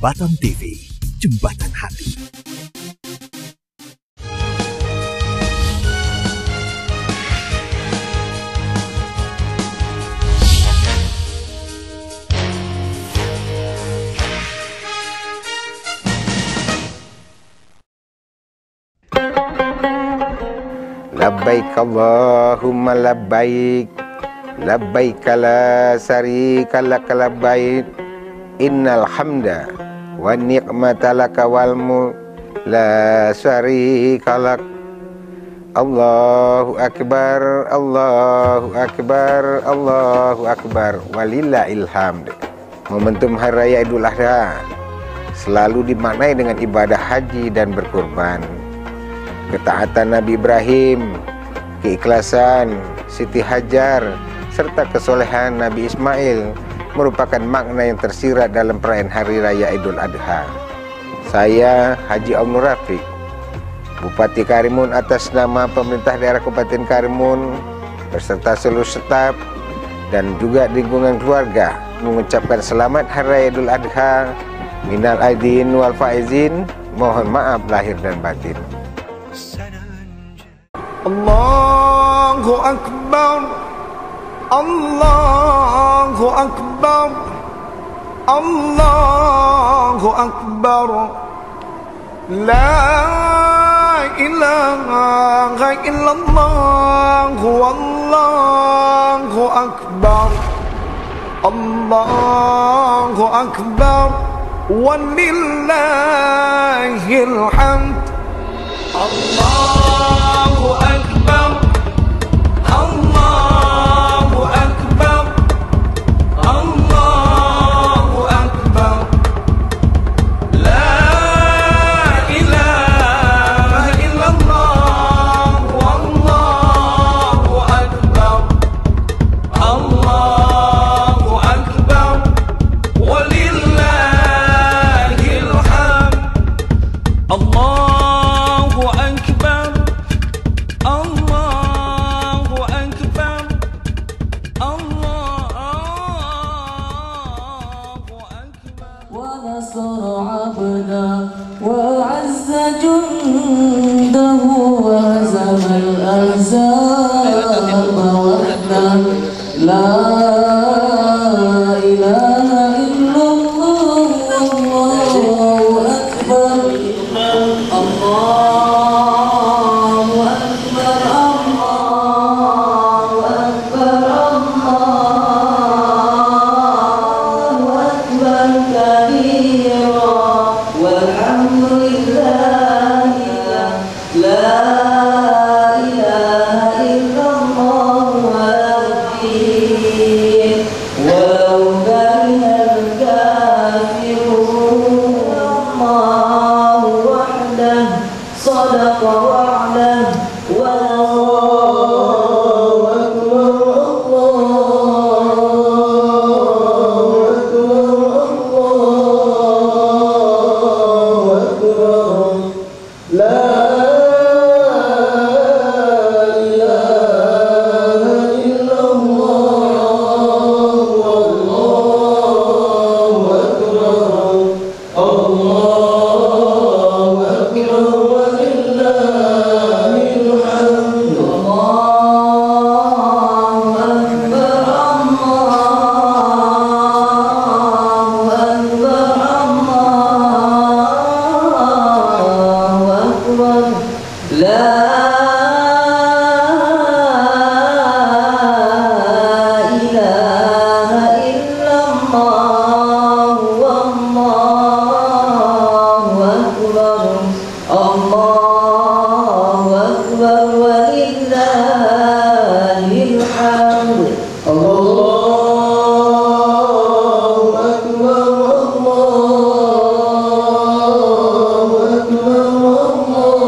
Jembatan TV, Jembatan Hati. Labbaik Allahumma labbaik, labbaik la syarika lak labbaik, innal hamda wa ni'mata laka wal mulk la syarika lak. Allahu akbar, Allahu akbar, Allahu akbar, walillahil hamd. Momentum Hari Raya Idul Adha selalu dimaknai dengan ibadah haji dan berkurban. Ketaatan Nabi Ibrahim, keikhlasan Siti Hajar, serta kesolehan Nabi Ismail merupakan makna yang tersirat dalam perayaan Hari Raya Idul Adha. Saya Haji Omnur Rafiq, Bupati Karimun, atas nama pemerintah daerah Kabupaten Karimun beserta seluruh staf dan juga lingkungan keluarga mengucapkan selamat Hari Raya Idul Adha. Minal aidin wal faizin, mohon maaf lahir dan batin. Allahu Akbar, Allahu Akbar, Allahu Akbar, la ilaha illallah, Wallahu Akbar, Allahu Akbar, walillahil hamd. Allahu Akbar, Allahu Akbar, Allahu Akbar, la ilaha illallah, Wallahu Akbar, Allahu Akbar, walillahil hamd. Allah ونصر عبده وعز جنده وهزم الأحزاب وحده لا إله إلا الله والله أكبر الله أكبر الله أكبر الله أكبر كبيرا والحمد لله لا إله إلا الله العظيم ولو كره الكافرون الله وحده صدق وعده والله أكبر الله أكبر لا إله إلا الله والله أكبر الله أكبر ولله الحمد. الله أكبر الله أكبر الله أكبر لا إله إلا الله والله أكبر الله أكبر ولله الحمد. الله أكبر الله أكبر الله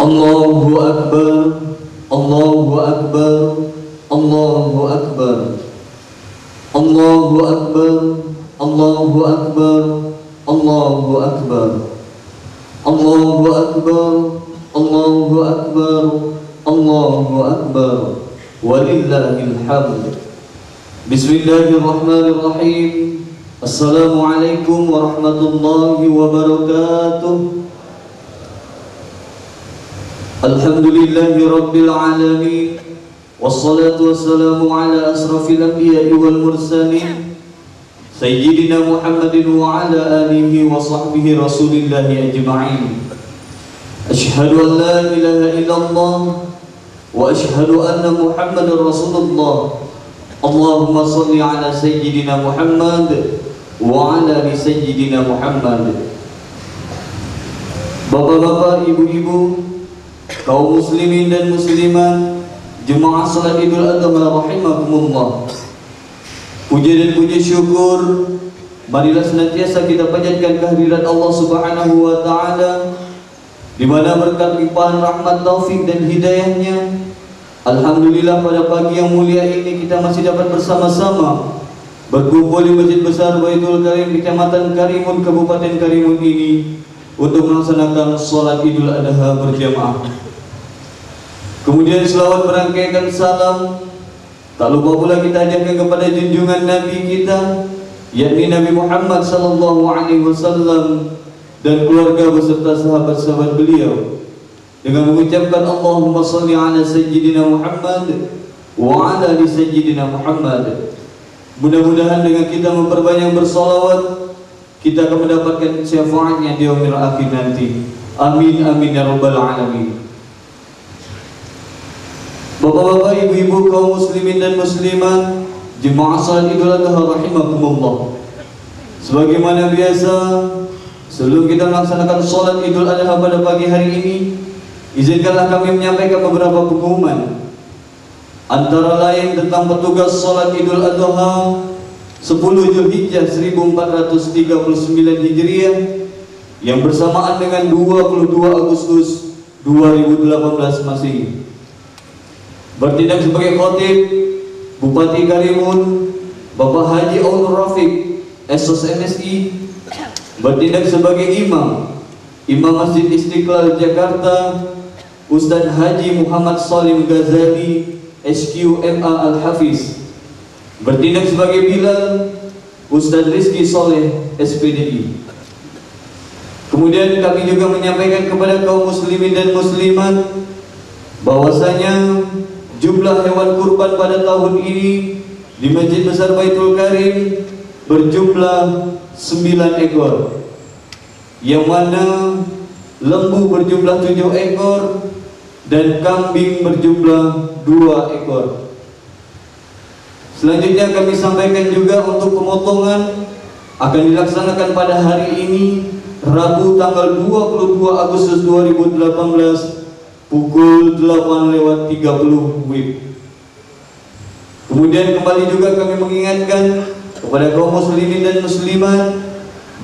Allahu Akbar, Allahu Akbar, Allahu Akbar, Allahu Akbar, Allahu Akbar, Allahu Akbar, Allahu Akbar, Allahu Akbar, Allahu Akbar, walillahil hamd. Bismillahirrahmanirrahim. Assalamualaikum warahmatullahi wabarakatuh. Alhamdulillahi rabbil alamin. Wassalatu wassalamu ala asrafil anbiya'i wal mursalin Sayyidina Muhammadin wa ala alihi wa sahbihi rasulillahi ajma'in. Ashhadu an la ilaha illallah wa ashhadu anna Muhammadar Rasulullah. Allahumma salli ala Sayyidina Muhammad wa ala ali Sayyidina Muhammad. Bapak-bapak, ibu-ibu, kaum muslimin dan muslimat, jemaah salat Idul Adha rahimakumullah. Puja dan puji syukur marilah senantiasa kita panjatkan kehadirat Allah Subhanahu wa taala, di mana berkat limpahan rahmat, taufik dan hidayahnya, alhamdulillah pada pagi yang mulia ini kita masih dapat bersama-sama berkumpul di Masjid Besar Baitul Karim Kecamatan Karimun, Kabupaten Karimun ini untuk melaksanakan salat Idul Adha berjamaah. Kemudian selawat berangkaikan salam, tak lupa pula kita ajarkan kepada junjungan Nabi kita, yakni Nabi Muhammad sallallahu alaihi wasallam dan keluarga beserta sahabat-sahabat beliau, dengan mengucapkan Allahumma salli ala Sayyidina Muhammad wa ala ali Sayyidina Muhammad. Mudah-mudahan dengan kita memperbanyak bersolawat, kita akan mendapatkan syafaatnya di yaumil akhir nanti. Amin amin ya rabbal alamin. Bapak-bapak, ibu-ibu, kaum muslimin dan muslimat, jemaah salat Idul Adha rahimakumullah. Sebagaimana biasa, sebelum kita melaksanakan salat Idul Adha pada pagi hari ini, izinkanlah kami menyampaikan beberapa pengumuman. Antara lain tentang petugas salat Idul Adha 10 Zulhijjah 1439 Hijriah yang bersamaan dengan 22 Agustus 2018 Masehi. Bertindak sebagai khotib Bupati Karimun Bapak Haji Aunur Rafiq Esos MSI. Bertindak sebagai imam Masjid Istiqlal Jakarta Ustadz Haji Muhammad Salim Ghazali SQMA Al-Hafiz. Bertindak sebagai bilal Ustadz Rizki Soleh SPDI. Kemudian kami juga menyampaikan kepada kaum muslimin dan muslimat bahwasanya jumlah hewan kurban pada tahun ini di Masjid Besar Baitul Karim berjumlah 9 ekor, yang mana lembu berjumlah 7 ekor dan kambing berjumlah 2 ekor. Selanjutnya kami sampaikan juga untuk pemotongan akan dilaksanakan pada hari ini, Rabu tanggal 22 Agustus 2018 pukul 8:30 WIB. Kemudian kembali juga kami mengingatkan kepada kaum muslimin dan muslimat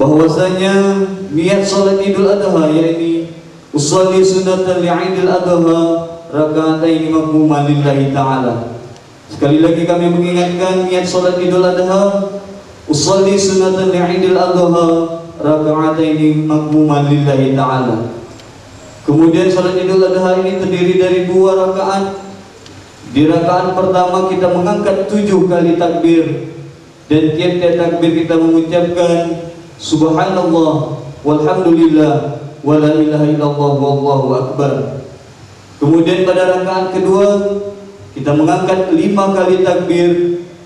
bahwasanya niat salat Idul Adha, yakni usolli sunatan li'idil adha raka'ataini makmuman lillahi ta'ala. Sekali lagi kami mengingatkan niat salat Idul Adha, usolli sunatan li'idil adha raka'ataini makmuman lillahi ta'ala. Kemudian salat Idul Adha ini terdiri dari 2 rakaat. Di rakaat pertama kita mengangkat 7 kali takbir, dan tiap-tiap takbir kita mengucapkan subhanallah walhamdulillah wala ilaha illallah wallahu akbar. Kemudian pada rakaat kedua kita mengangkat 5 kali takbir,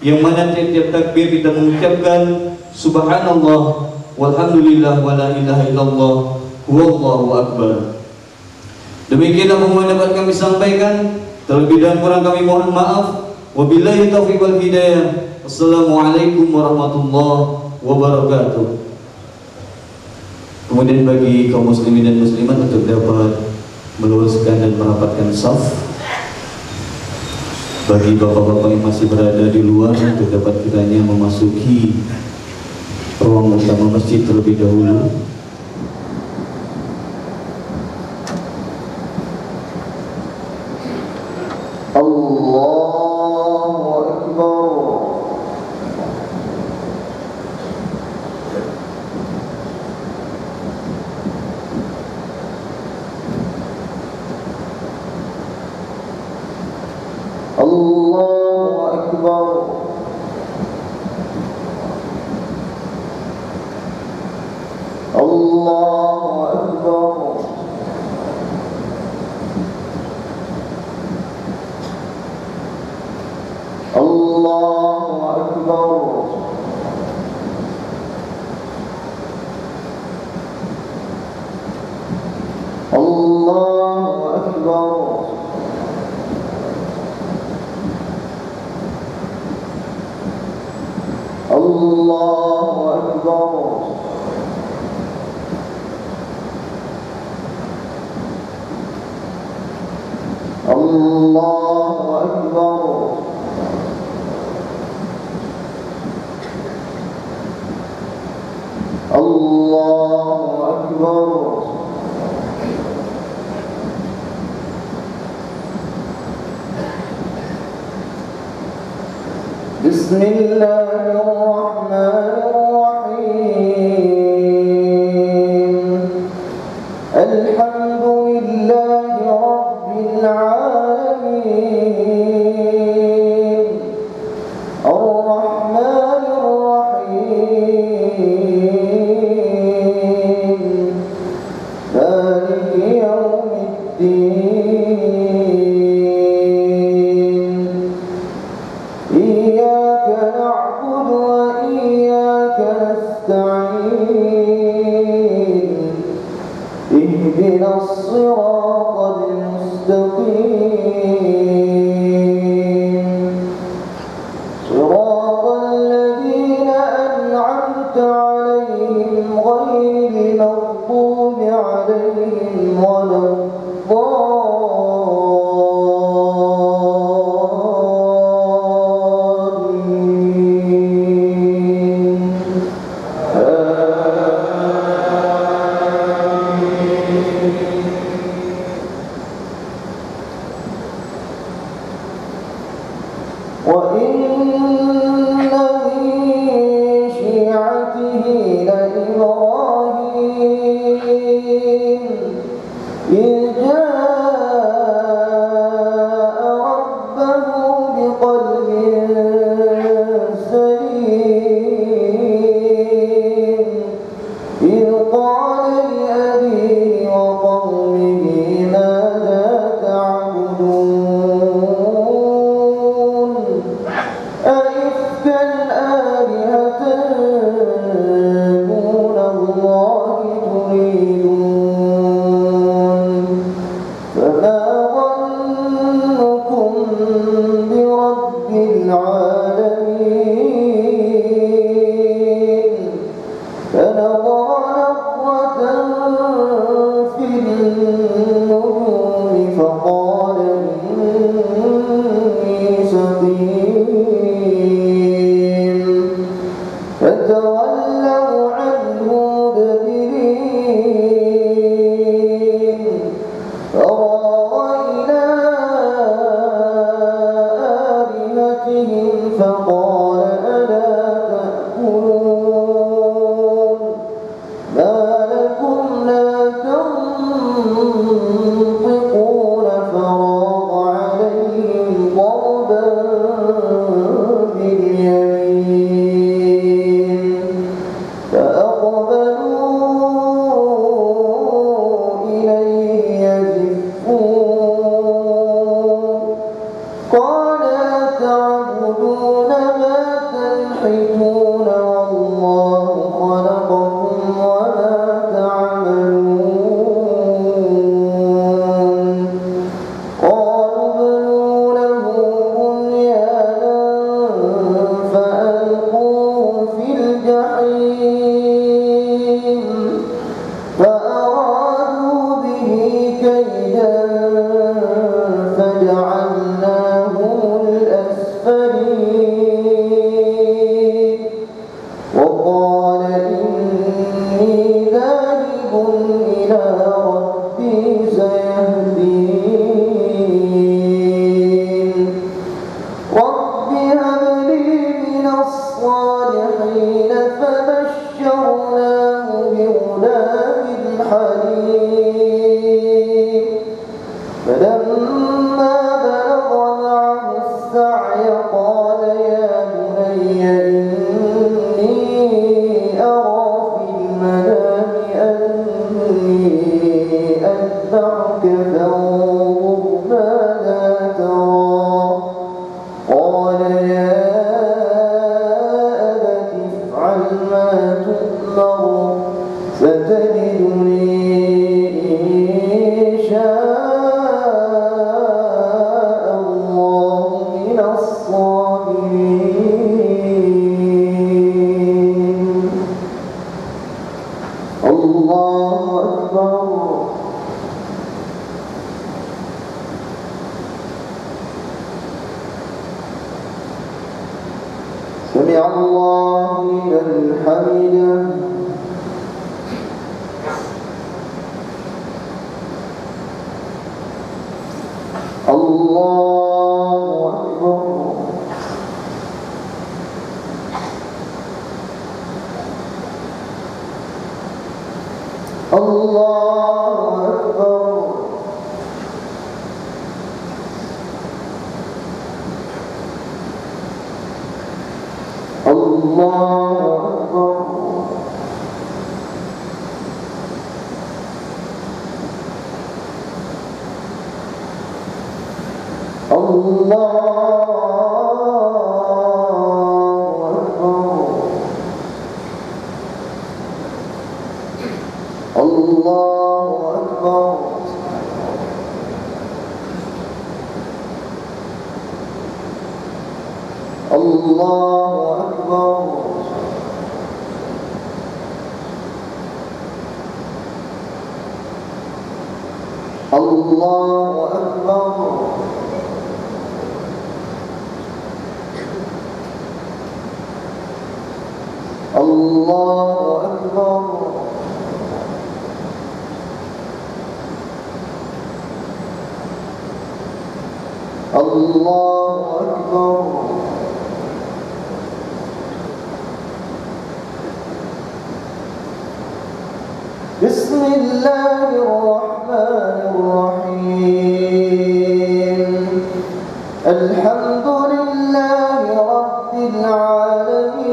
yang mana tiap-tiap takbir kita mengucapkan subhanallah walhamdulillah wala ilaha illallah wallahu akbar. Demikianlah pengumuman dapat kami sampaikan. Terlebih dan kurang kami mohon maaf. Wabillahi taufiq wal hidayah. Assalamualaikum warahmatullahi wabarakatuh. Kemudian bagi kaum muslimin dan muslimat untuk dapat meluruskan dan merapatkan saf. Bagi bapak-bapak yang masih berada di luar untuk dapat kiranya memasuki ruang utama masjid terlebih dahulu. الله أكبر الله أكبر الله أكبر الله أكبر الله أكبر بسم الله الرحمن الرحيم الحمد لله رب العالمين الرحمن الرحيم مالك يوم الدين إياك نعبد وإياك نستعين اهدنا الصراط المستقيم صراط الذين أنعمت عليهم غير المغضوب عليهم ولا وإن من شيعته لإبراهيم إذ جاء ربه بقلب سليم إذ قال لأبيه وقومه ماذا تعبدون أئفكا آلهة دون الله تريدون فما ظنكم برب العالمين فنظر نظرة في النجوم فقال إني سقيم فتولوا عنه مدبرين فراغ إلى آلهتهم فقال ألا تأكلون ما لكم لا تنطقون فراغ عليهم ضربا باليمين فأقبلوا إليه يزفون قال أتعبدون ما تنحتون والله خلقكم وما تعملون قالوا ابنوا له بنيانا فألقوه في الجحيم فأرادوا به كيدا فجعلناهم الأسفلين وقال إني ذاهب إلى ربي سيهدين رب هب لي من الصالحين فبشرناه بغلام حليم فلما بلغ معه السعي قال يا بني إني أرى في المنام أني أذبحك فانظر ماذا ترى قال يا سمع الله لمن حمده الله أكبر الله أكبر الله أكبر الله أكبر الله أكبر الله أكبر الله أكبر الله أكبر بسم الله الرحمن الرحيم الحمد لله رب العالمين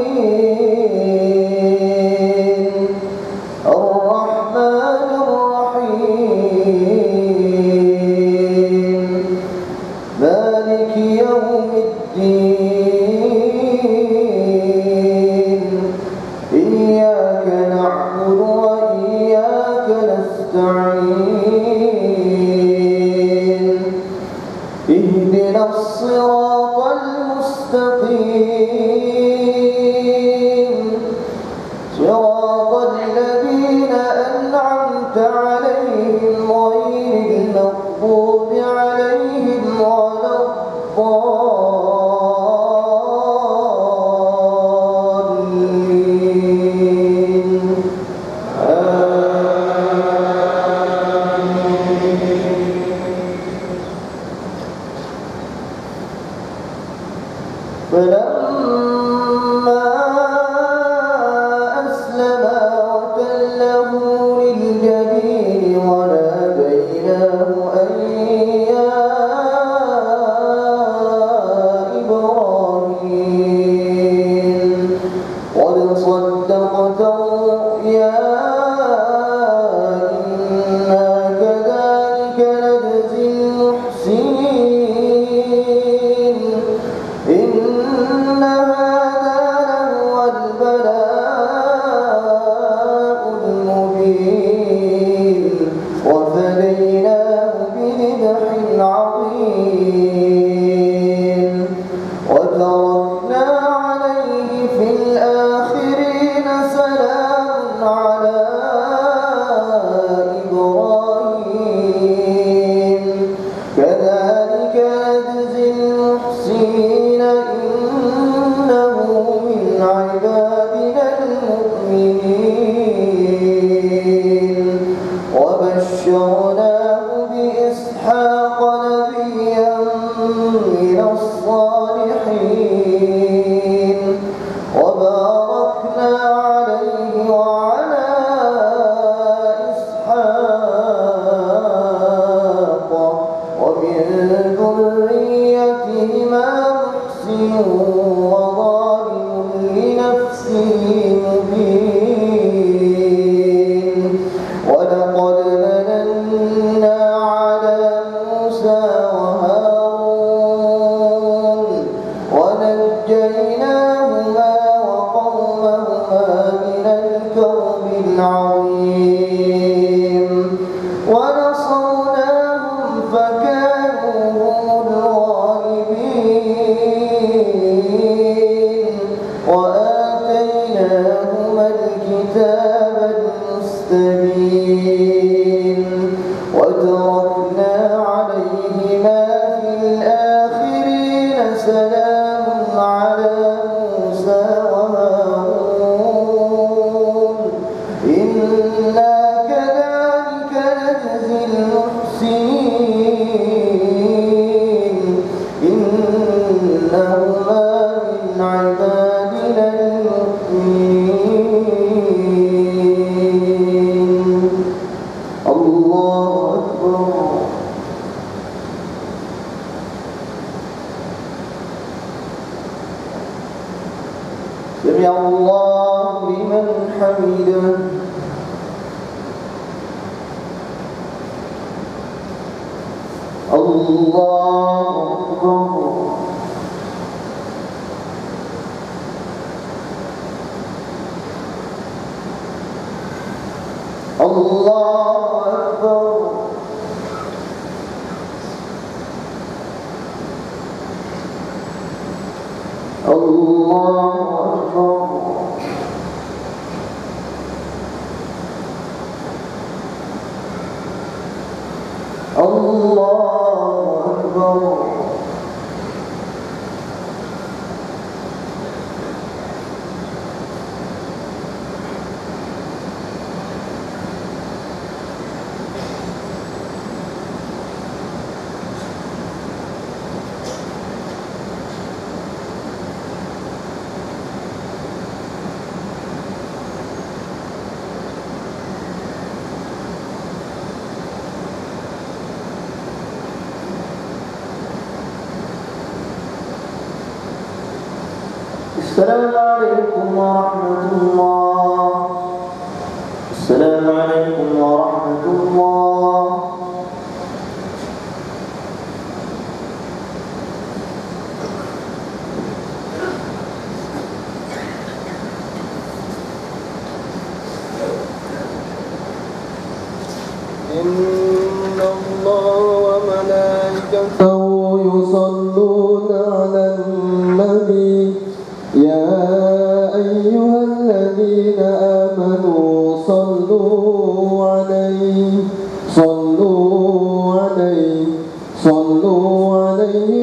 الرحمن الرحيم مالك يوم الدين إياك نعبد وإياك نستعين اهدنا الصراط المستقيم صراط الذين أنعمت عليهم غير المغضوب عليهم ولا الضالين فلما أسلما وتله للجبين وناديناه أن يا إبراهيم قد صدقت الرؤيا إنا كذلك نجزي المحسنين إن هذا لهو البلاء المبين وفديناه بذبح عظيم وتركنا عليه في الآخرين سلام على إبراهيم كذلك نجزي المحسنين إنه من عبادنا المؤمنين وبشرناه بإسحاق نبيا من الصالحين وباركنا عليه وعلى إسحاق ومن ذريتهما محسن وظالم لنفسه مبين ولقد مننا على موسى وهارون ونجيناهما وقومهما من الكرب العظيم ونصرناهم فكانوا هم الغالبين وآتيناهما الكتاب المستبين وتركنا عليهما في الآخرين سلام على موسى عبادنا المؤمنين الله أكبر سمع الله لمن حمده الله أكبر الله أكبر الله أكبر الله أكبر السلام عليكم ورحمة الله السلام عليكم ورحمة الله إن الله وملائكته يصلون على النبي يا أيها الذين آمنوا صلوا عليه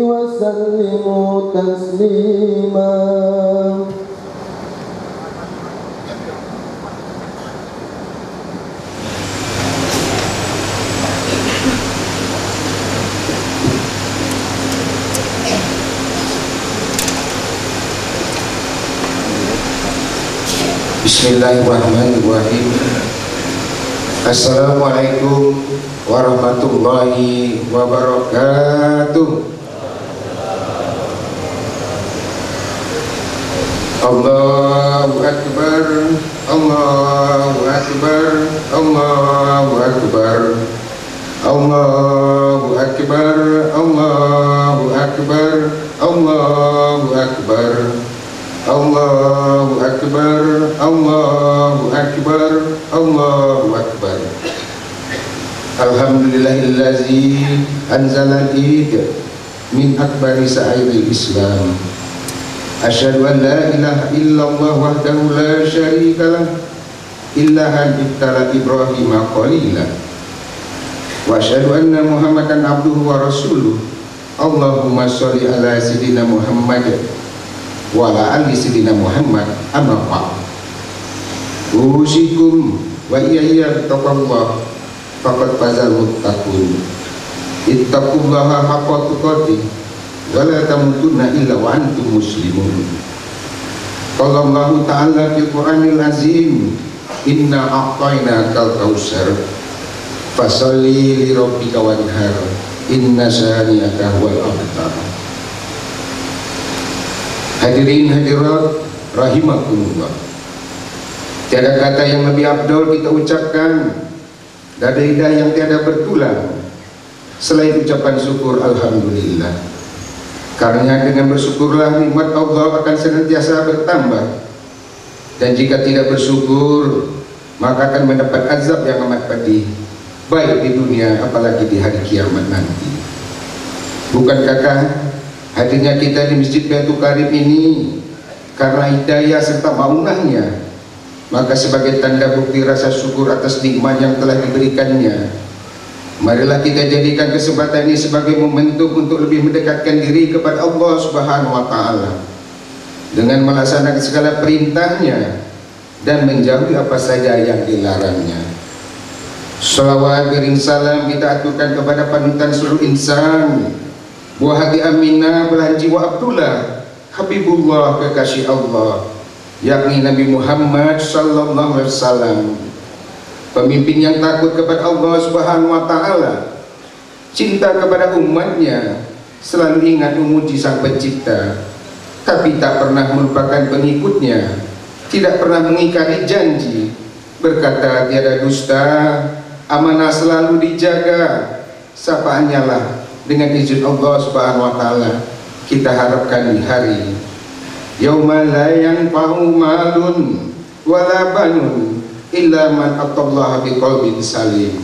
وسلموا تسليما Bismillahirrahmanirrahim. Assalamualaikum warahmatullahi wabarakatuh. Allahu Akbar, Allahu Akbar, Allahu Akbar, Allahu Akbar, Allahu Akbar, Allahu Akbar, Allahu Akbar, Allahu Akbar, Allahu Akbar. Alhamdulillahillazi anzala al-id min akbari sa'iril Islam. Asyhadu an la ilaha illallah wahdahu la syarika lah ilahan ibtala Ibrahim qalila wa asyhadu anna Muhammadan abduhu wa rasuluh. Allahumma sholli ala sayyidina Muhammad wa ala ali sayyidina Muhammad. Amma ba'd. Usikum wa iyaya bittaqwallah faqad fazal muttaqun. Ittaqullaha haqqa tuqatih wa la tamutunna illa wa antum muslimun. Qala Allah ta'ala fil Qur'anil azim, inna a'tainakal kautsar fasalli li rabbika wanhar inna syani'aka huwal abtar. Hadirin hadirat rahimakumullah. Tiada kata yang lebih abdul kita ucapkan dari lidah yang tiada bertulang selain ucapan syukur alhamdulillah. Karena dengan bersyukurlah nikmat Allah akan senantiasa bertambah, dan jika tidak bersyukur maka akan mendapat azab yang amat pedih, baik di dunia apalagi di hari kiamat nanti. Bukankah hadirnya kita di Masjid Baitul Karim ini karena hidayah serta maunahnya, maka sebagai tanda bukti rasa syukur atas nikmat yang telah diberikannya, marilah kita jadikan kesempatan ini sebagai momentum untuk lebih mendekatkan diri kepada Allah Subhanahu wa Ta'ala dengan melaksanakan segala perintahnya dan menjauhi apa saja yang dilarangnya. Shalawat bering salam kita aturkan kepada panutan seluruh insan, buah hati Aminah belahan jiwa Abdullah, Habibullah, kekasih Allah, yakni Nabi Muhammad sallallahu alaihi wasallam, pemimpin yang takut kepada Allah Subhanahu wa taala, cinta kepada umatnya, selalu ingat memuji Sang Pencipta, tapi tak pernah melupakan pengikutnya, tidak pernah mengingkari janji, berkata tiada dusta, amanah selalu dijaga. Sapaannya lah dengan izin Allah Subhanahu wa taala kita harapkan di hari yauma la yanfa'u malun wala banun illa man atallaha biqalbin salim.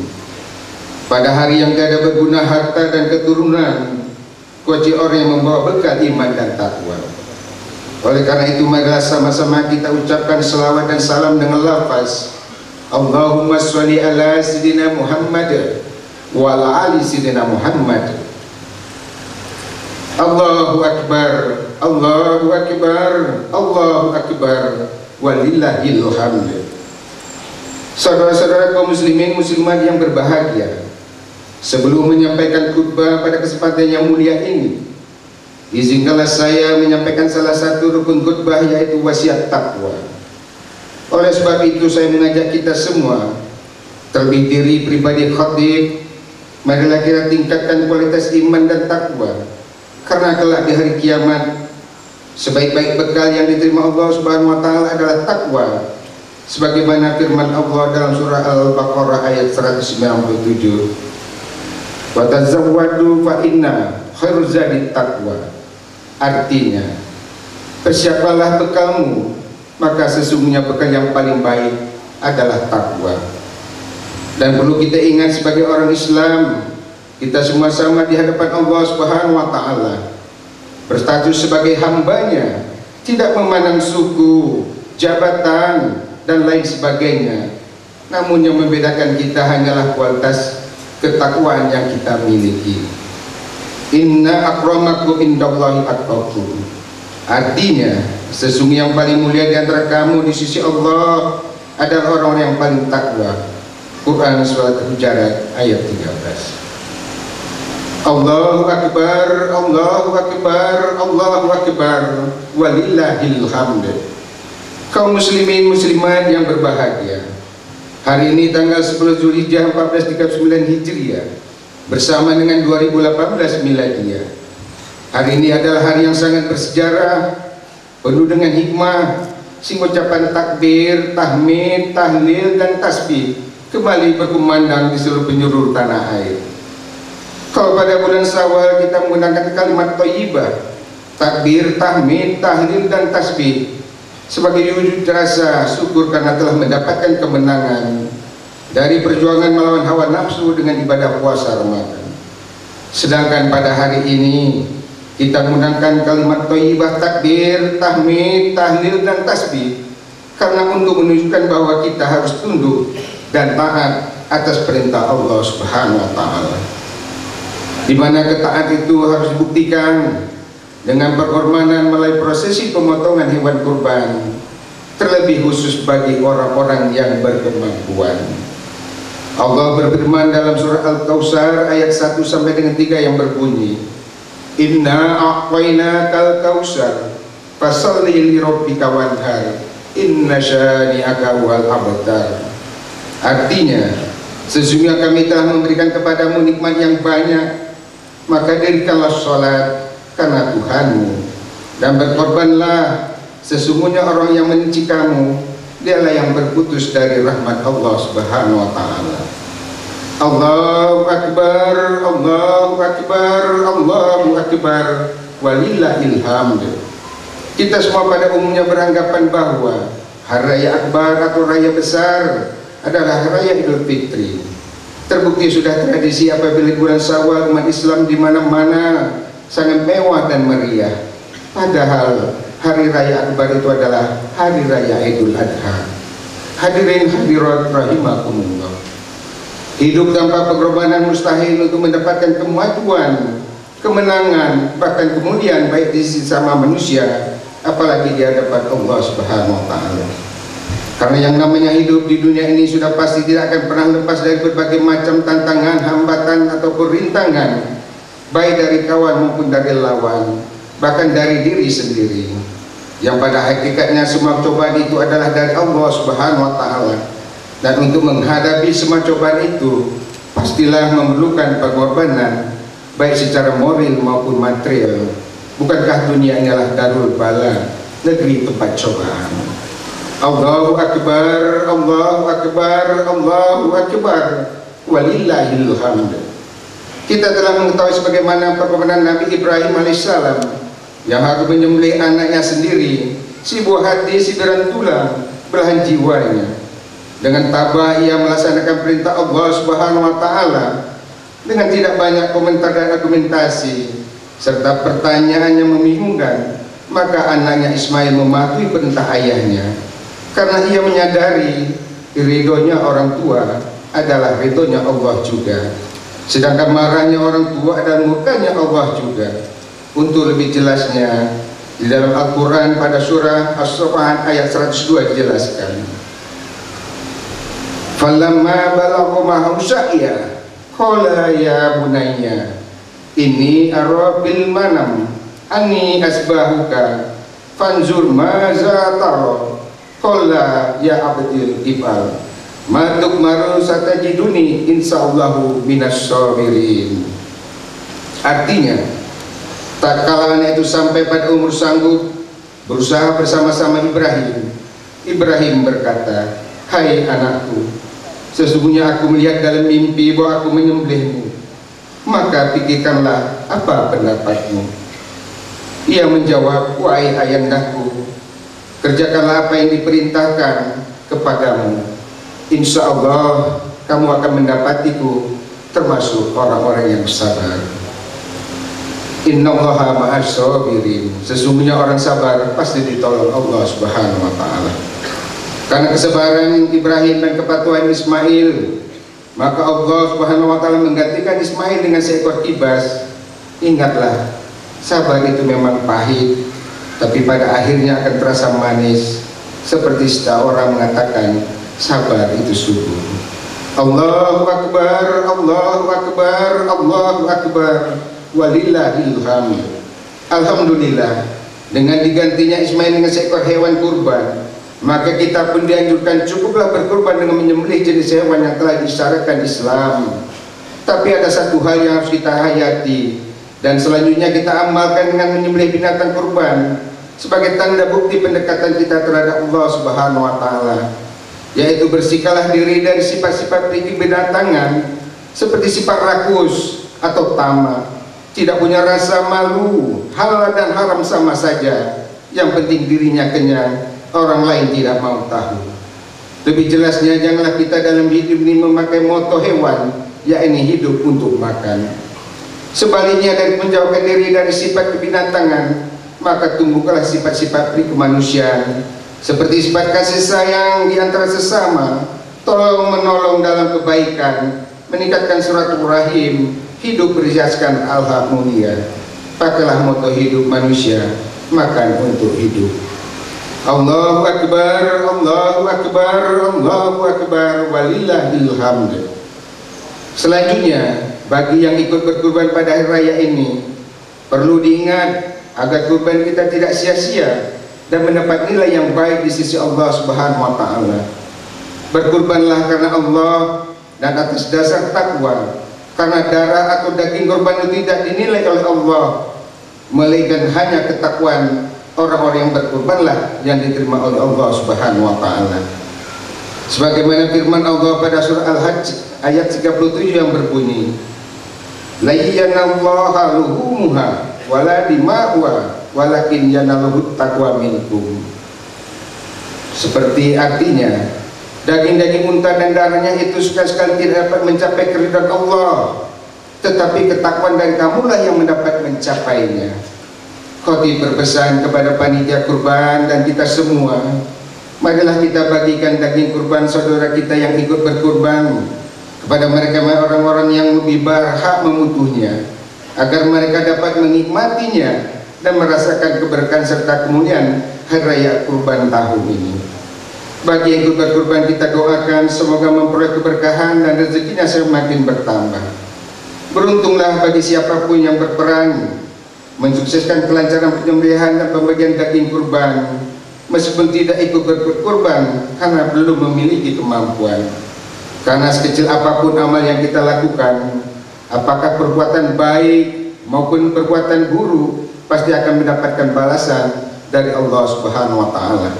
Pada hari yang tiada berguna harta dan keturunan kecuali orang yang membawa bekal iman dan takwa. Oleh karena itu marilah sama-sama kita ucapkan selawat dan salam dengan lafaz Allahumma sholli ala sayyidina Muhammad wa ala ali sayyidina Muhammad. Allahu akbar, Allahu akbar, Allahu akbar, walillahil hamd. Saudara-saudara kaum muslimin muslimat yang berbahagia, sebelum menyampaikan khutbah pada kesempatan yang mulia ini, izinkanlah saya menyampaikan salah satu rukun khutbah, yaitu wasiat takwa. Oleh sebab itu saya mengajak kita semua, terlebih diri pribadi khatib, marilah kita tingkatkan kualitas iman dan takwa, karena kelak di hari kiamat sebaik-baik bekal yang diterima Allah Subhanahu wa taala adalah takwa, sebagaimana firman Allah dalam surah Al-Baqarah ayat 197, wa tazawwadu fa inna khairuz zadi taqwa. Artinya, persiapalah bekalmu, maka sesungguhnya bekal yang paling baik adalah takwa. Dan perlu kita ingat sebagai orang Islam, kita semua sama di hadapan Allah Subhanahu wa taala, berstatus sebagai hambanya, tidak memandang suku, jabatan dan lain sebagainya. Namun yang membedakan kita hanyalah kualitas ketakwaan yang kita miliki. Inna akramakum indallahi atqakum. Artinya, sesungguhnya yang paling mulia di antara kamu di sisi Allah adalah orang-orang yang paling takwa. Quran surat Al-Hujurat ayat 13. Allahu akbar, Allahu akbar, Allahu akbar, walillahil hamd. Kaum muslimin muslimat yang berbahagia, hari ini tanggal 10 Zulhijjah 1439 Hijriah bersama dengan 2018 Miladiah. Hari ini adalah hari yang sangat bersejarah, penuh dengan hikmah, sehingga ucapan takbir, tahmid, tahlil dan tasbih kembali berkumandang di seluruh penjuru tanah air. Kalau pada bulan Syawal kita menggunakan kalimat thayyibah, takbir, tahmid, tahlil dan tasbih sebagai wujud rasa syukur karena telah mendapatkan kemenangan dari perjuangan melawan hawa nafsu dengan ibadah puasa Ramadan. Sedangkan pada hari ini kita menggunakan kalimat thayyibah, takbir, tahmid, tahlil dan tasbih karena untuk menunjukkan bahwa kita harus tunduk dan taat atas perintah Allah Subhanahu wa taala, di mana ketaatan itu harus dibuktikan dengan pengorbanan melalui prosesi pemotongan hewan kurban, terlebih khusus bagi orang-orang yang berkemampuan. Allah berfirman dalam surah Al-Kautsar ayat 1 sampai dengan 3 yang berbunyi, Inna a'tainakal kautsar fasholli li rabbika wanhar inna syani'aka wal abtar. Artinya, sesungguhnya kami telah memberikan kepadamu nikmat yang banyak, maka dirikanlah sholat karena Tuhanmu, dan berkorbanlah, sesungguhnya orang yang membenci kamu dialah yang berputus dari rahmat Allah Subhanahu wa taala. Allahu akbar, Allahu akbar, Allahu akbar, walillahil hamd. Kita semua pada umumnya beranggapan bahwa hari raya akbar atau raya besar adalah raya Idul Fitri. Terbukti sudah tradisi apabila bulan Syawal umat Islam di mana-mana sangat mewah dan meriah. Padahal hari raya akbar itu adalah hari raya Idul Adha. Hadirin hadirat rahimakumullah. Hidup tanpa pengorbanan mustahil untuk mendapatkan kemajuan, kemenangan, bahkan kemudian baik di sisi sama manusia, apalagi di hadapan Allah Subhanahu wa taala. Karena yang namanya hidup di dunia ini sudah pasti tidak akan pernah lepas dari berbagai macam tantangan, hambatan ataupun rintangan, baik dari kawan maupun dari lawan. bahkan dari diri sendiri, yang pada hakikatnya semua cobaan itu adalah dari Allah Subhanahu wa Ta'ala. Dan untuk menghadapi semua cobaan itu pastilah memerlukan pengorbanan, baik secara moral maupun material. Bukankah dunia inilah darul bala, negeri tempat cobaan? Allahu Akbar, Allahu Akbar, Allahu Akbar, walillahil hamd. Kita telah mengetahui sebagaimana perkorbanan Nabi Ibrahim alaihissalam yang harus menyembelih anaknya sendiri, si buah hati, si berantulang, belahan jiwanya. Dengan tabah ia melaksanakan perintah Allah Subhanahu wa Ta'ala dengan tidak banyak komentar dan argumentasi serta pertanyaan yang membingungkan. Maka anaknya Ismail mematuhi perintah ayahnya karena ia menyadari ridhonya orang tua adalah ridhonya Allah juga, sedangkan marahnya orang tua adalah murkanya Allah juga. Untuk lebih jelasnya, di dalam Al-Quran pada surah As-Saffat ayat 102 dijelaskan, falamma balagha ma'ahu sa'ya qala ya bunayya inni ara bil manam anni asbahuka fanzur maza tara qala ya abdil ifal ma tukmaru satajiduni insyaallahu minas sabirin. Artinya, tak kala anak itu sampai pada umur sanggup berusaha bersama-sama Ibrahim berkata, hai anakku, sesungguhnya aku melihat dalam mimpi bahwa aku menyembelihmu, maka pikirkanlah apa pendapatmu. Ia menjawab, wahai ayahku, kerjakanlah apa yang diperintahkan kepadamu. Insya Allah kamu akan mendapatiku termasuk orang-orang yang sabar. Innallaha ma'as sabirin. Sesungguhnya orang sabar pasti ditolong Allah Subhanahu wa Ta'ala. Karena kesabaran Ibrahim dan kepatuhan Ismail, maka Allah Subhanahu wa Ta'ala menggantikan Ismail dengan seekor kibas. Ingatlah, sabar itu memang pahit, tapi pada akhirnya akan terasa manis, seperti seorang mengatakan sabar itu subur. Allahu Akbar, Allahu Akbar, Allahu Akbar, walillahil hamd. Alhamdulillah, dengan digantinya Ismail dengan seekor hewan kurban, maka kita pun dianjurkan cukuplah berkurban dengan menyembelih jenis hewan yang telah disyaratkan Islam. Tapi ada satu hal yang harus kita hayati dan selanjutnya kita amalkan dengan menyembelih binatang kurban sebagai tanda bukti pendekatan kita terhadap Allah Subhanahu wa Ta'ala, yaitu bersihkanlah diri dari sifat-sifat perigi binatangan seperti sifat rakus atau tamak, tidak punya rasa malu, halal dan haram sama saja, yang penting dirinya kenyang, orang lain tidak mau tahu. Lebih jelasnya, janganlah kita dalam hidup ini memakai moto hewan, yakni hidup untuk makan. Sebaliknya, dari menjauhkan diri dari sifat kebinatangan, maka tumbuhlah sifat-sifat pri kemanusiaan, seperti sifat kasih sayang di antara sesama, tolong menolong dalam kebaikan, meningkatkan silaturahim, hidup berhiaskan al-harmonia. Pakailah moto hidup manusia, makan untuk hidup. Allahu Akbar, Allahu Akbar, Allahu Akbar, walillahil hamd. Selanjutnya, bagi yang ikut berkurban pada hari raya ini, perlu diingat agar kurban kita tidak sia-sia dan mendapat nilai yang baik di sisi Allah Subhanahu wa Ta'ala. Berkurbanlah karena Allah dan atas dasar takwa, karena darah atau daging kurban itu tidak dinilai oleh Allah, melainkan hanya ketakwaan orang-orang yang berkurbanlah yang diterima oleh Allah Subhanahu wa Ta'ala. Sebagaimana firman Allah pada surah Al-Hajj ayat 37 yang berbunyi, la yanallahu luhumuha wala dima'uha walakin yanaluhu taqwa minkum. Seperti artinya, daging-daging unta dan darahnya itu sekali-sekali tidak dapat mencapai keridhaan Allah, tetapi ketakwaan dari kamulah yang mendapat mencapainya. Khotib berpesan kepada panitia kurban dan kita semua, marilah kita bagikan daging kurban saudara kita yang ikut berkurban kepada mereka orang-orang yang lebih berhak memutuhnya, agar mereka dapat menikmatinya dan merasakan keberkahan serta kemuliaan hari raya kurban tahun ini. Bagi yang ikut berkurban, kita doakan semoga memperoleh keberkahan dan rezekinya semakin bertambah. Beruntunglah bagi siapapun yang berperan mensukseskan kelancaran penyembelihan dan pembagian daging kurban, meskipun tidak ikut berkurban karena belum memiliki kemampuan. Karena sekecil apapun amal yang kita lakukan, apakah perbuatan baik maupun perbuatan buruk, pasti akan mendapatkan balasan dari Allah Subhanahu wa taala.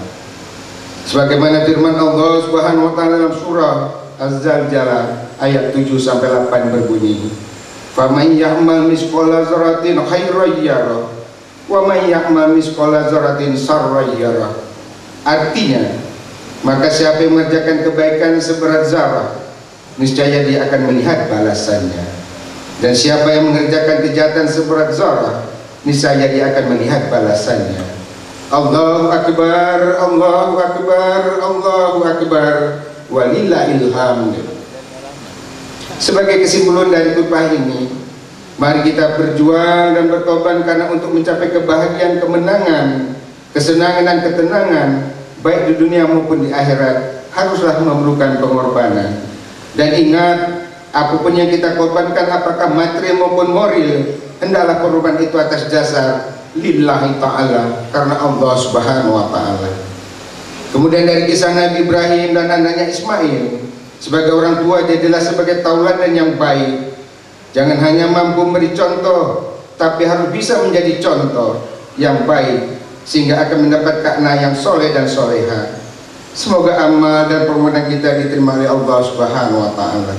Sebagaimana firman Allah Subhanahu wa taala dalam surah Az-Zalzalah ayat 7 sampai 8 berbunyi, "Faman ya'mal misqala dzarratin khairan yarah, wa man ya'mal misqala dzarratin syarran yarah." Artinya, maka siapa yang mengerjakan kebaikan seberat zarah, niscaya dia akan melihat balasannya. Dan siapa yang mengerjakan kejahatan seberat zarah, niscaya dia akan melihat balasannya. Allahu akbar, Allahu akbar, Allahu akbar, walillahil hamd. Sebagai kesimpulan dari khutbah ini, mari kita berjuang dan berkorban karena untuk mencapai kebahagiaan, kemenangan, kesenangan dan ketenangan, baik di dunia maupun di akhirat, haruslah memerlukan pengorbanan. Dan ingat, apapun yang kita korbankan, apakah material maupun moral, hendaklah korban itu atas dasar lillahi ta'ala, karena Allah Subhanahu wa ta'ala. Kemudian dari kisah Nabi Ibrahim dan anaknya Ismail, sebagai orang tua jadilah sebagai tauladan yang baik. Jangan hanya mampu memberi contoh, tapi harus bisa menjadi contoh yang baik, sehingga akan mendapatkan anak yang soleh dan soleha. Semoga amal dan permohonan kita diterima oleh Allah Subhanahu wa ta'ala.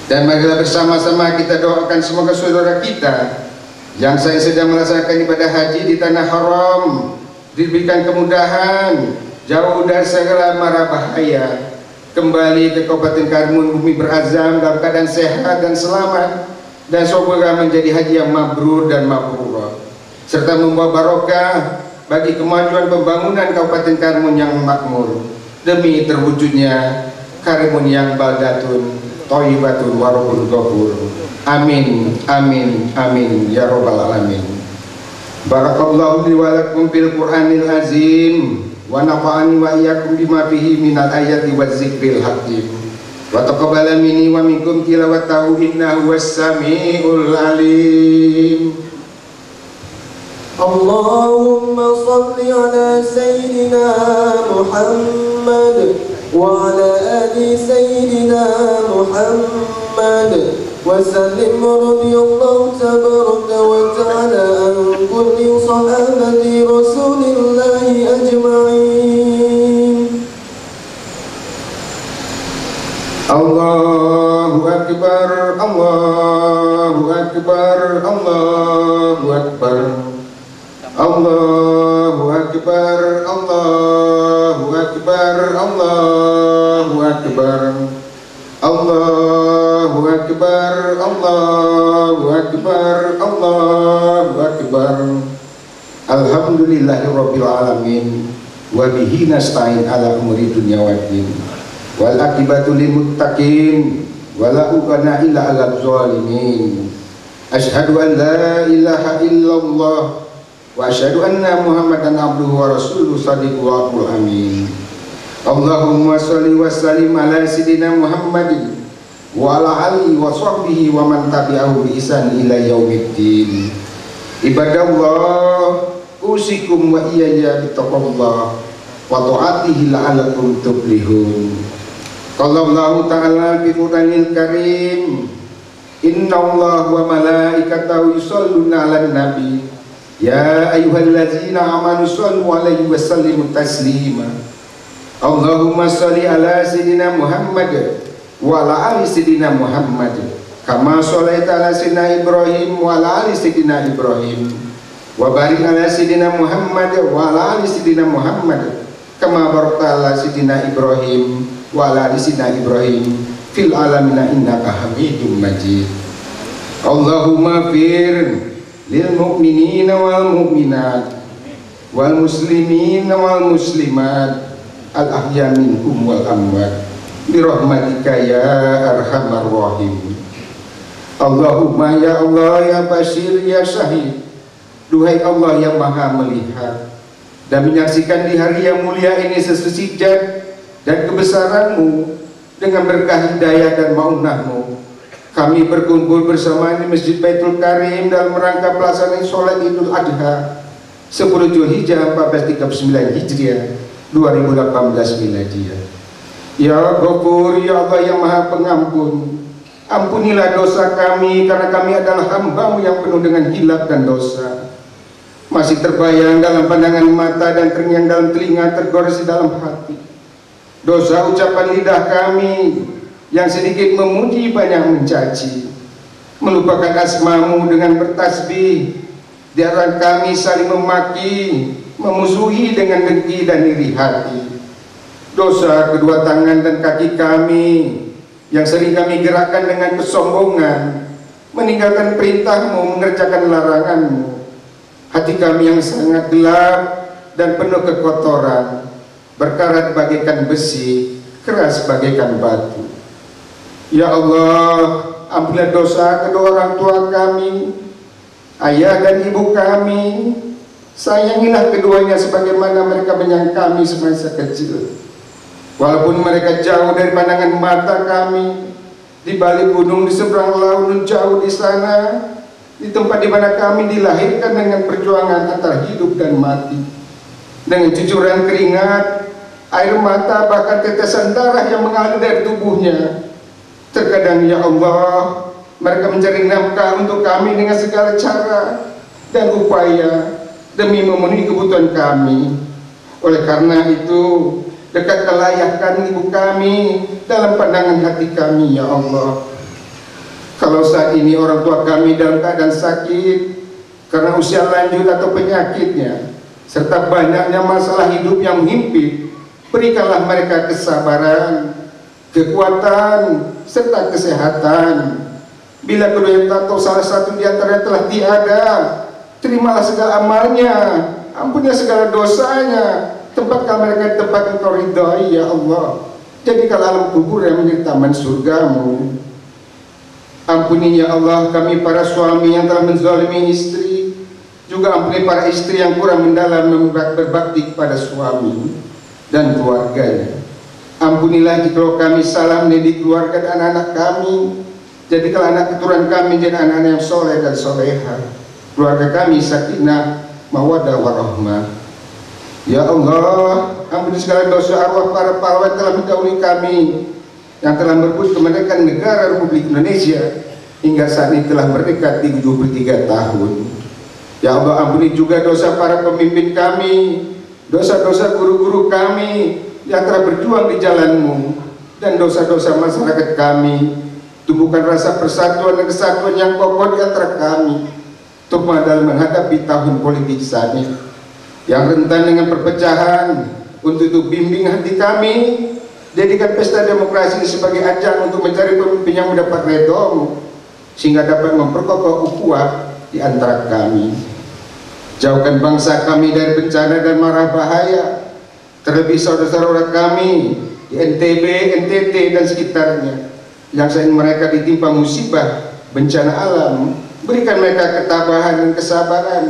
Dan marilah bersama-sama kita doakan semoga saudara kita yang sedang melaksanakan ibadah haji di tanah haram diberikan kemudahan, jauh dari segala mara bahaya, kembali ke Kabupaten Karimun Bumi berazam dalam keadaan sehat dan selamat, dan semoga menjadi haji yang mabrur dan mabrurah, serta membawa barokah bagi kemajuan pembangunan Kabupaten Karimun yang makmur, demi terwujudnya Karimun yang baldatun thayyibatun wa rabbul ghafur. Amin, amin, amin ya rabbal alamin. Barakallahu li wa lakum fil Qur'anil azim, wa nafa'ani wa iyyakum bima fihi minal ayati waz zikril hakim, wa taqabbala minni wa minkum tilawatahu innahu was-sami'ul alim. Allahumma salli ala sayyidina Muhammad wa ala ali sayyidina Muhammad wa sallim radiyallahu tabaraka wa ta'ala an kulli sahabati rasulillahi ajma'in. Allahu akbar, Allahu akbar, Allahu akbar, Allahu akbar, Allahu akbar, Allahu akbar, Allahu akbar, Allahu akbar, Allahu akbar. Alhamdulillahirabbil alamin, wa bihi nasta'in ala umuri dunya waddin, wal aqibatu lil muttaqin, wa la uqana illa 'alal zalimin. Asyhadu an la ilaha illallah wa asyhadu anna Muhammadan abduhu wa rasuluhu shadiqul wa'dul amin. Allahumma sholli wa sallim ala sayyidina Muhammadin wa ala alihi wa sahbihi wa man tabi'ahu bi ihsan ila yaumiddin. Ibadallah, usikum wa iyaya bittaqwallah wa ta'atihi la'allakum tuflihun. Qala Allah ta'ala fi Qur'anil Karim, innallaha wa malaikatahu yusholluna 'alan nabi ya ayyuhallazina amanu shollu 'alaihi wa sallimu taslima. Allahumma sholli ala sayyidina Muhammad wa ala ali sayyidina Muhammad kama sholaita ala sayyidina Ibrahim wa ala ali sayyidina Ibrahim, wa barik ala sayyidina Muhammad wa ala ali sayyidina Muhammad kama barakta ala sayyidina Ibrahim wa ala ali sayyidina Ibrahim fil alamina innaka Hamidum Majid. Allahumma fir lil mu'minina wal mu'minat wal muslimina wal muslimat al ahya minhum wal amwat bi rahmatika ya arhamar rahim. Allahumma ya Allah ya Basir ya Syahid, duhai Allah yang maha melihat dan menyaksikan di hari yang mulia ini sesujud dan kebesaranmu dengan berkah hidayah dan maunahmu, kami berkumpul bersama di Masjid Baitul Karim dalam rangka pelaksanaan sholat Idul Adha 10 Zulhijjah 1439 Hijriah 2018 Miladiyah. Ya Ghafur, ya Allah yang Maha Pengampun, ampunilah dosa kami karena kami adalah hamba-Mu yang penuh dengan hilaf dan dosa. Masih terbayang dalam pandangan mata dan terngiang dalam telinga, tergores di dalam hati. Dosa ucapan lidah kami yang sedikit memuji banyak mencaci, melupakan asma-Mu dengan bertasbih, di antara kami saling memaki, memusuhi dengan dengki dan iri hati. Dosa kedua tangan dan kaki kami yang sering kami gerakkan dengan kesombongan, meninggalkan perintah-Mu, mengerjakan larangan-Mu. Hati kami yang sangat gelap dan penuh kekotoran, berkarat bagaikan besi, keras bagaikan batu. Ya Allah, ampunilah dosa kedua orang tua kami, ayah dan ibu kami. Sayangilah keduanya sebagaimana mereka menyayang kami semasa kecil. Walaupun mereka jauh dari pandangan mata kami, di balik gunung, di seberang laut, jauh di sana, di tempat di mana kami dilahirkan dengan perjuangan antara hidup dan mati, dengan cucuran keringat, air mata, bahkan tetesan darah yang mengalir dari tubuhnya. Terkadang ya Allah, mereka mencari nafkah untuk kami dengan segala cara dan upaya demi memenuhi kebutuhan kami. Oleh karena itu, dekatkanlah ayahkan ibu kami dalam pandangan hati kami ya Allah. Kalau saat ini orang tua kami dalam keadaan sakit karena usia lanjut atau penyakitnya, serta banyaknya masalah hidup yang menghimpit, berikanlah mereka kesabaran, kekuatan, serta kesehatan. Bila kedua atau salah satu di antara telah tiada, terimalah segala amalnya, ampunilah segala dosanya, tempatkan mereka di tempat Engkau ridhai ya Allah. Jadikanlah alam kubur yang menjadi taman surga-Mu. Ampuni ya Allah kami para suami yang telah menzalimi istri, juga ampuni para istri yang kurang mendalam berbakti kepada suami dan keluarganya. Ampunilah jika kami salah mendidik keluarga dan anak-anak kami. Jadikanlah anak keturunan kami menjadi anak-anak yang soleh dan soleha. Keluarga kami sakinah, mawaddah warahmah. Ya Allah, ampuni segala dosa arwah para pahlawan telah mendahului kami yang telah merebut kemerdekaan negara Republik Indonesia hingga saat ini telah merdeka 73 tahun. Ya Allah, ampuni juga dosa para pemimpin kami, dosa-dosa guru-guru kami yang telah berjuang di jalan-Mu, dan dosa-dosa masyarakat kami. Tumbuhkan rasa persatuan dan kesatuan yang kokoh di antara kami, terutama dalam menghadapi tahun politik saat ini yang rentan dengan perpecahan. Untuk itu bimbing hati kami, jadikan pesta demokrasi ini sebagai ajang untuk mencari pemimpin yang mendapat ridho-Mu, sehingga dapat memperkokoh ukhuwah di antara kami. Jauhkan bangsa kami dari bencana dan mara bahaya, terlebih saudara-saudara kami di NTB, NTT dan sekitarnya yang saat ini mereka ditimpa musibah bencana alam. Berikan mereka ketabahan dan kesabaran,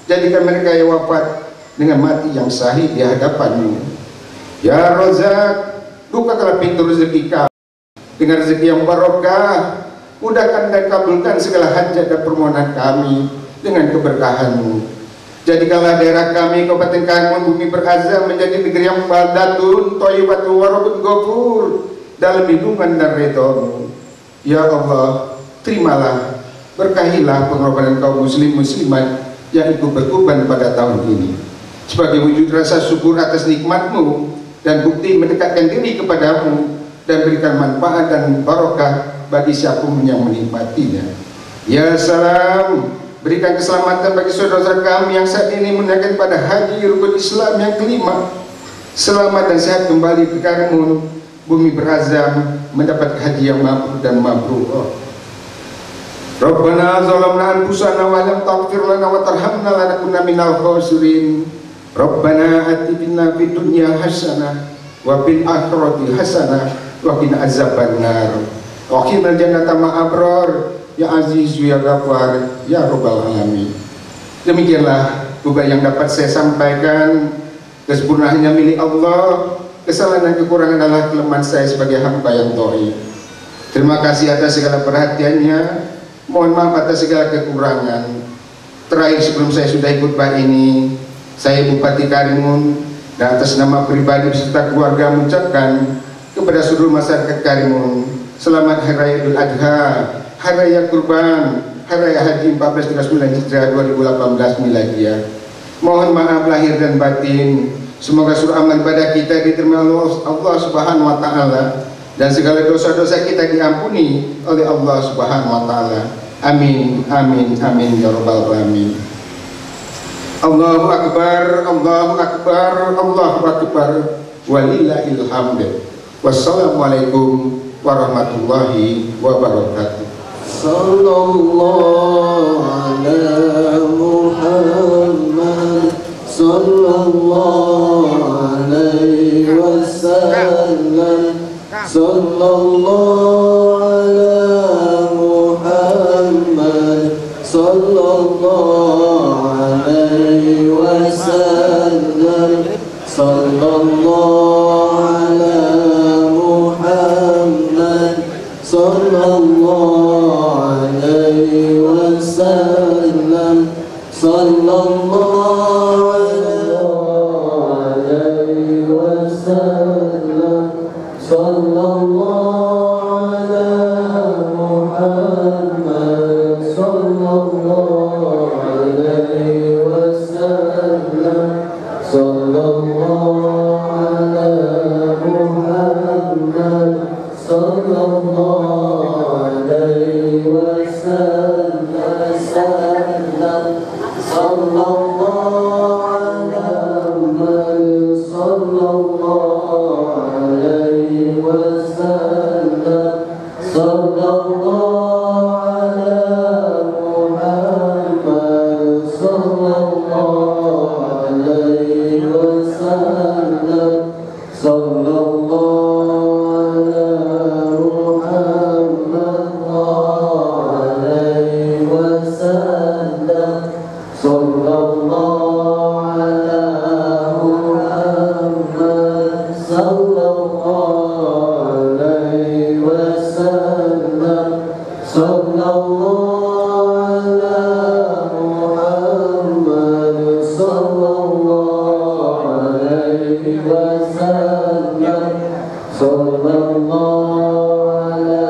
jadikan mereka yang wafat dengan mati yang sahih di hadapan-Mu. Ya Razak, bukakanlah pintu rezeki kami dengan rezeki yang barokah, mudahkan dan kabulkan segala hajat dan permohonan kami dengan keberkahan-Mu. Jadikanlah daerah kami Kabupaten Karimun Bumi Berazam menjadi negeri yang baldatun thayyibatun wa rabbun ghafur, dalam lindungan dan ridho-Mu. Ya Allah, terimalah, berkahilah pengorbanan kaum muslim muslimat yang ikut berkorban pada tahun ini sebagai wujud rasa syukur atas nikmat-Mu dan bukti mendekatkan diri kepada-Mu, dan berikan manfaat dan barokah bagi siapapun yang menikmatinya. Ya salam, berikan keselamatan bagi saudara kami yang saat ini menunaikan pada haji rukun Islam yang kelima. Selamat dan sehat kembali ke Karimun Bumi Berazam mendapat haji yang mabrur dan mabrur. Rabbana zalamna anfusana wa lam taghfir lana wa tarhamna lanakunanna minal khasirin. Rabbana atina fid dunya hasanah wa fil akhirati hasanah wa qina azabannar. Wa qina jannata ma'abrar ya aziz ya ghafar ya rabbal alamin. Demikianlah beberapa yang dapat saya sampaikan. Kesempurnaannya milik Allah. Kesalahan dan kekurangan adalah kelemahan saya sebagai hamba yang dhaif. Terima kasih atas segala perhatiannya. Mohon maaf atas segala kekurangan. Terakhir sebelum saya sudah khutbah ini, saya Bupati Karimun dan atas nama pribadi beserta keluarga mengucapkan kepada seluruh masyarakat Karimun selamat Hari Raya Idul Adha, Hari Raya Kurban, Hari Raya Haji 1439 Hijriah 2018 Miladiah. Mohon maaf lahir dan batin. Semoga seluruh amal ibadah kita diterima Allah Subhanahu wa taala dan segala dosa-dosa kita diampuni oleh Allah Subhanahu wa taala. Amin, amin, amin ya rabbal alamin. Allahu akbar, Allahu akbar, Allahu akbar. Walillahil hamd. Wassalamualaikum warahmatullahi wabarakatuh. Sallallahu ala Muhammad, sallallahu alaihi wasallam, sallallahu ala Muhammad, sallallahu alaihi wasallam, sallallahu ala Muhammad, sallallahu alaihi wasallam, sallallahu alaihi wasallam, sallallahu ala Muhammad, sallallahu alaihi wasallam, sallallahu ala Muhammad, sallallahu alaihi wasallam, sallallahu ala Muhammad, sallallahu alaihi wasallam, sallallahu ala Muhammad, sallallahu alaihi wasallam, sallallahu ala Muhammad, alaihi wasallam, sallallahu ala Muhammad, sallallahu alaihi wasallam, sallallahu ala Muhammad, sallallahu alaihi wasallam, sallallahu ala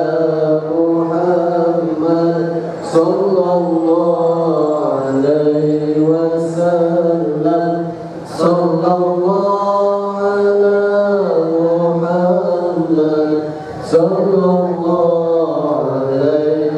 Muhammad, sallallahu alaihi wasallam, sallallahu ala Muhammad, sallallahu alaihi.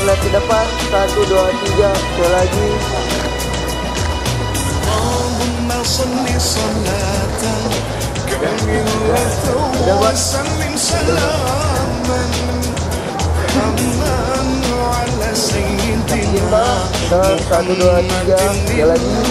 Karena tidak dapat 1, 2, 3. Sekali lagi. Kita 1, 2, 3. Sekali lagi.